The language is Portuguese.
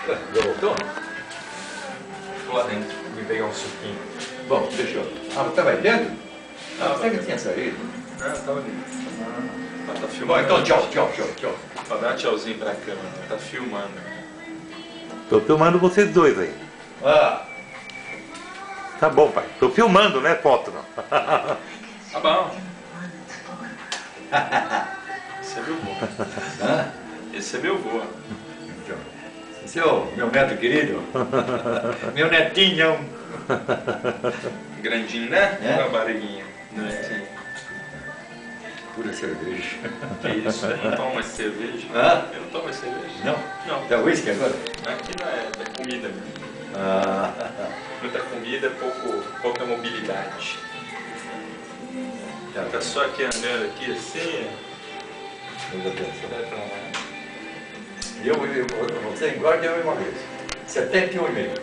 Ué, já voltou? Tô lá dentro. Vim pegar um suquinho. Bom, fechou. Ah, estava aí dentro? Ah, você que tinha saído. Ah, tava ali. Tá Bom, filmando. então tchau, tchau, tchau, tchau. Pra dar tchauzinho pra câmera. Tá filmando. Tô filmando vocês dois aí. Ah, Tá bom, pai. Tô filmando, né, foto não. Tá bom. Esse é meu vô. hã? Esse é meu vô. Então, esse é o meu neto querido. Meu netinho. Grandinho, né? É. Com a barriguinha. Não é assim. Pura cerveja. Que isso? Eu não tomo mais cerveja. Hã? Eu não tomo mais cerveja. Não? Não. Dá uísque agora? Aqui não é comida mesmo. Ah, Muita comida, pouca mobilidade. Tá só aqui andando aqui assim, muita atenção. vai pra lá. Você engorda e eu emagreço. 71,5.